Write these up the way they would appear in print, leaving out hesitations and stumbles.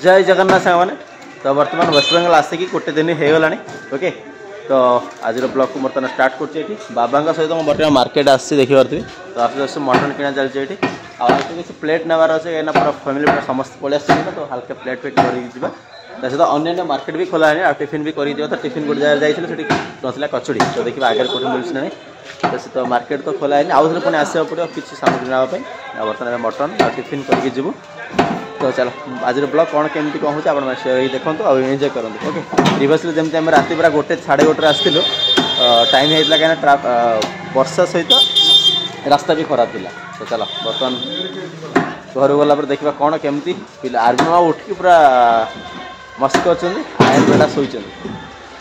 जय जगन्नाथ साग मैंने तो बर्तमान वेस्ट बेंगल आसिक गोटे दिन हो गला ओके। तो आज ब्लॉग को बर्तमान स्टार्ट कर बाबा सहित मुझे बर्तमान मार्केट आसी देखी पार्थे। तो आस मटन किना चलती ये किसी प्लेट नेबार अच्छे कहीं पूरा फैमिली पूरा समस्त पलि आस तो हल्का प्लेट फेट कर सहित अन्य मार्केट भी खोला है टिफिन भी कर तो टिफिन गोटे जगह जाइए नसला कचुड़ी तो देखिए आगे कौन मिलूँ ना तो मार्केट तो खोला है आउे पुणी आसवा पड़ो किसी सामग्री नापी बर्तमान मटन आ टिफिन करके जीवु। तो चलो आज ब्लॉग कौन केमती कौन होती आप देखो आ एंजॉय करूँ ओके। प्रिवियसली जमी आम राति पूरा 1:30 आसलु टाइम होता कहीं वर्षा सहित रास्ता भी खराब था। तो चलो बर्तमान घर गला देखा कौन केमती पिला आर्मी माँ उठिक पूरा मस्ती कर आयन बेटा शोचन।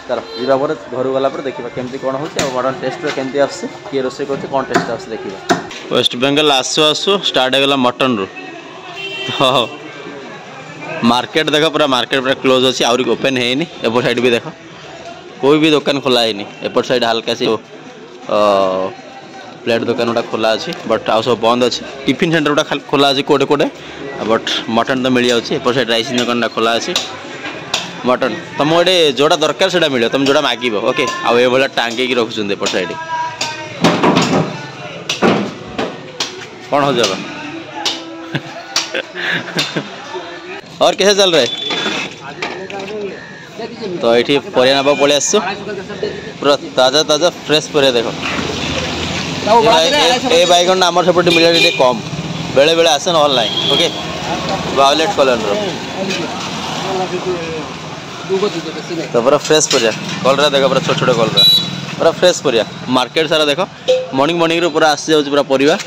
चलो जापर घर गला देखा केमती कौन हो मटन टेस्ट केमती आस किए रोसे कर कौन टेस्ट आस देखा। वेस्ट बेंगल आसु आसु स्टार्ट होगा मटन रू तो मार्केट देख पूरा मार्केट पूरा क्लोज अच्छी आहरी ओपन है एपट साइड भी देख कोई भी दुकान खोला है एपट साइड हल्का सी प्लेट दुकान गुटा खोला अच्छी बट आउ सब बंद अच्छी। टिफिन सेंटर गुटा खोला अच्छी कोटे कोटे बट मटन तो मिल जाऊँगी। एपट साइड राइस दुकान खोला अच्छी मटन तुम ये जोड़ा दरकार से मिले तुम जोड़ा मागिब ओके। आउ ये टांगे रखुच्च एपट साइड कौन हो जाएगा और कैसे चल रहा है। तो ये परिया नापा पलि आस पूरा ताजा ताजा फ्रेश परिया देख ये बैगन आम सेपटे मिले कम बेले बेले आसे ना ऑनलाइन ओके। वायलेट कलर तो पूरा फ्रेश परिया कलरा देख पूरा छोट छोट कलरा पूरा फ्रेश परिया मार्केट सारा देख मॉर्निंग मॉर्निंग पूरा आसी जाऊँ पूरा परिया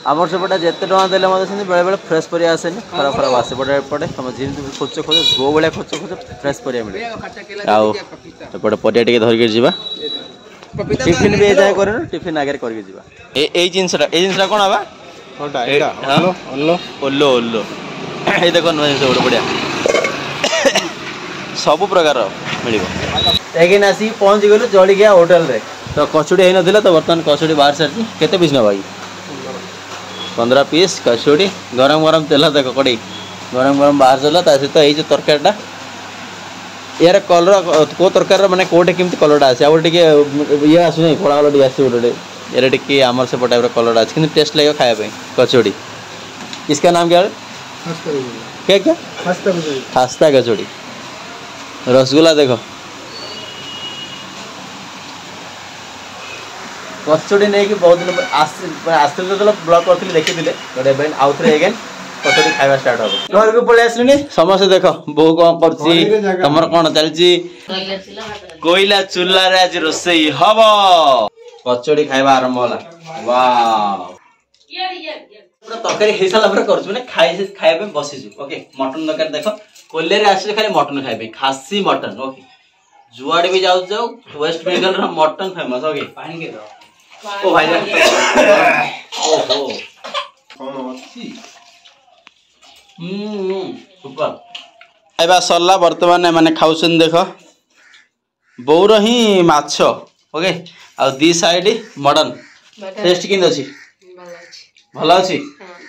आमर सेपटे जिते टाँग देले बेले बेले फ्रेश परिया आसे खराब खराब आसे पटे पटे तुम जी खोज खोज जो भाया खोज खोज फ्रेश परिया मिले आउटे परिया टे धरिक जा टिफिन भी जाए कर टिफिन आगे करके जा ये जिनसा कौन हवा ओल्लो ओल्लो ये देख नुआ जिन गोटे बढ़िया सब प्रकार मिल एक आसिक पहुँची गलु जलिया होटेल रे। तो कचुड़ी हो ना तो बर्तमान कचुड़ी बाहर सारी केते पीस ना भाई 15 पीस कचुड़ी गरम गरम तेल देख कड़ी गरम गरम बाहर चला सहित ये जो तरकारीटा यार कलर को तरकार मैंने कोटे केमती कलरटा आसे आगे ये आसुना कला कलर आस गोटे यार टे आमर से टाइप कलरटा अच्छे कि टेस्ट लगे खायापी कचौड़ी। इसका नाम क्या क्या क्या खास्ता कचौड़ी रसगुल्ला देख कचौड़ी नहीं कि बहुत दिन आसते जो ब्लॉग करी देखी आउ थे एगेन कचौड़ी खावा स्टार्ट हो घर को पलि आसली समस्त देख बो कौन कर तुम कौन चलती कोयला चूल्हा रे आज रोसई हम कचौड़ी खावा आरंभ होला तरकारी हो सारा कर खाया बसीचु ओके। मटन दरकार देख कोल्ले आसे खाली मटन खाए खासी मटन ओके। जुआड़े भी जाऊ जाऊ West Bengal mutton famous okay. ओ भाई ओहो सुपर खाଇବା सरला बर्तमान मैंने खाऊन देख बोर ही माछ ओके आ दी साइड मटन टेस्ट किन अच्छी भल अच्छी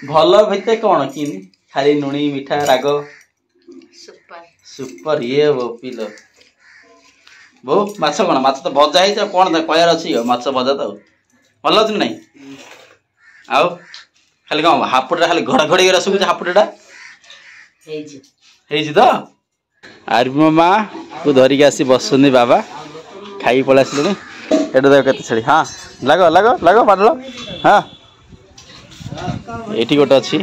भल भीतर कौन कि खाली नुणी मीठा राग सुपर ये वो पिल बो माछ कौन माछ तो भजा है कौन कहर अच्छी माछ भजा तो भल अच्छी ना आउ खाली कौन हापुटा खाली घड़घड़ी शुभुच हापुटा तो आर्मी माँ को धरिकी आसी बसुनी बाबा खाई पलि आसिले ये देख के छेड़ी हाँ लग लग लग पाटल हाँ ये गोटे अच्छी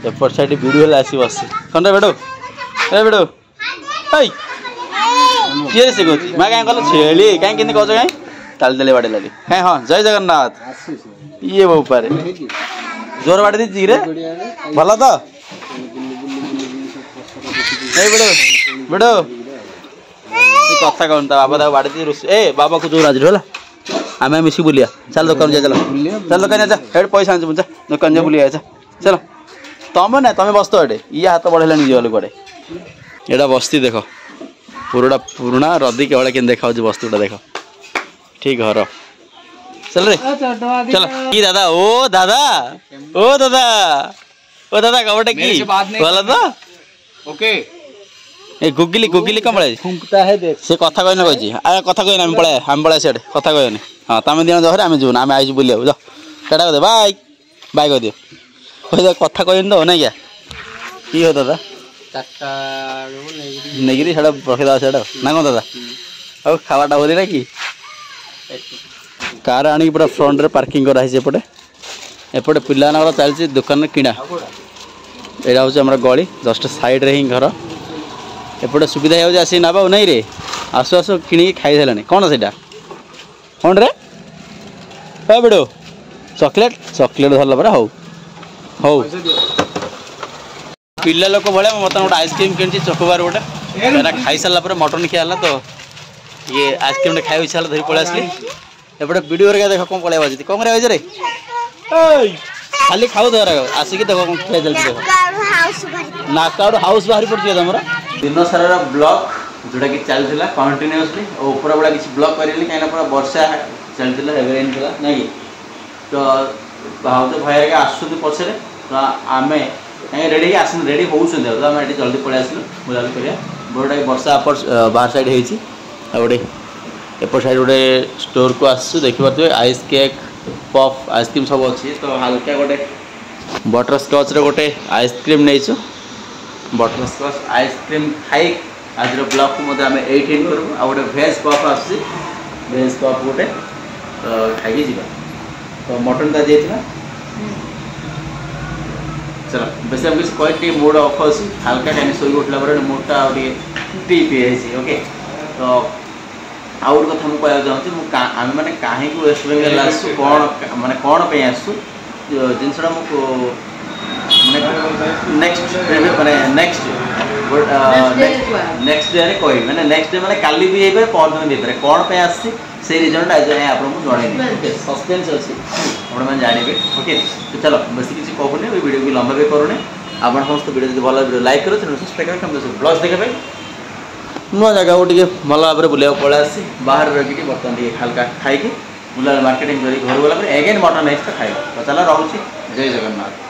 एपट साइड वीडियो आसी बस कौन रे बेडो ए बेडो किए से कह मैं क्या कल छेली कहीं कह कहीं ताली ताली बाड़े लाली कहीं हाँ जय जगन्नाथ ये वो पारे जोर बाड़ी दी रे भल तो बेडो बेडो कथा कौन बाबा बाड़ी दी रोष ए बाबा को जो राजू है आम मिसिक बुलिया चल दुकान जा चल चल दुकान जा हेड पैसा आनु जा दुकान जा बुलिया चलो तुम ना तुम बस तो ये ये हाथ बढ़ेला जीवन कड़े एटा बस्ती देख पूरा पुराना रदी केवल के देखा बस्तुटा देख ठीक घर चल रे चल दादा ओ दादा ओ दादा कबड्डी की बोला तो ओके ए गुगिली गुगिली कम पळे फुंकता है देख से कथा कहन कहछि आ कथा कहन हम पळे सेड कथा कहन हां तमे दिन जहर आमे जुन आमे आइज बुलिया जा टाटा दे बाय बाय कह दियो ओइ दे कथा कहन दो नै क्या की हो दादा टाटा नेगिरी सेड रखि दा सेड ना कोन दादा अब खावाटा बोली ना कि कार आनी पूरा फ्रंट रे पार्किंग करा है एपटे एपटे पिला ना चलछि दुकान किणा एटा हूँ आम गली जस्ट साइड रे ही घर एपटे सुविधा हो आसी ना नहीं रे आसु आसु कि खाई सारे कौन से कौन रे बेड़ो चॉकलेट चॉकलेट धरला परा हौ हौ पिला लोक भाया मत गोटे आइसक्रीम कि चकोबार गोटे खाई सारा मटन खिया तो ये आइसक्रीम खाई इच्छा धरी पलि आसली एपटे वीडियो देख कौन पलैया बाजी कौन करे रे खाली खाऊ दे आसिक देख कौन खिया चलती देख नाकाउट हाउस बाहरी पड़े तुम दिन सारा ब्लॉक जोटा कि चलता कंटिन्यूअसली और ऊपर गुड़ा किसी ब्लॉक करें कहीं पूरा वर्षा चलता हेवी रेन था ना कि तो भाव भाई आसुँच पछे तो आम रेडी आस रेडी होती तो आम ये जल्दी पलि आसलु बुलाबुली करा बोटा वर्षा अपर बाहर साइड हो गोटे एपट साइड गोटे स्टोर को आसु देखिए आइस केक पफ आइसक्रीम सब अच्छी तो हल्का गोटे बटर स्कच गोटे आइसक्रीम नहीं बटर स्कच आइसक्रीम खाई आज ब्लॉग को आम एट एंड करूँ आ गोटे भेज पफ आस भेज पफ गोटे तो खाई जा तो मटन ता दिया चलो बेस हम किसी कह मूड अफ अच्छी हल्का टाइम शोक उठला मूडटा टी पी ओके तो आउ गोटे कथा मुझे कहना चाहूँगी आम मैंने कहीं वेस्ट बेंगल आसू कौन माने कौन पे आसू जिनसा नेक्स्ट माने नेक्स्ट डे कह मैंने नेक्स्ट डे मैंने काली भी हो परदिन भी हो कौन पे आसी से रिजन आज आपको जनइनी सस्पेन्स अच्छी आपने जानवे ओके तो चलो बेस किसी कहूनी वीडियो भी लंबा भी करूनी आप समस्त वीडियो जो भल वीडियो लाइक करो सब्सक्राइब करें ब्लॉग्स देखा नुआ जगह को टे भल भाव में बुलाया पलि आसी बाहर रही बर्तमान टे हल्का खाई बुला मार्केटिंग कर घर गला एगेन मटन नेक्स्ट खाई तो चलो रोचे जय जगन्नाथ।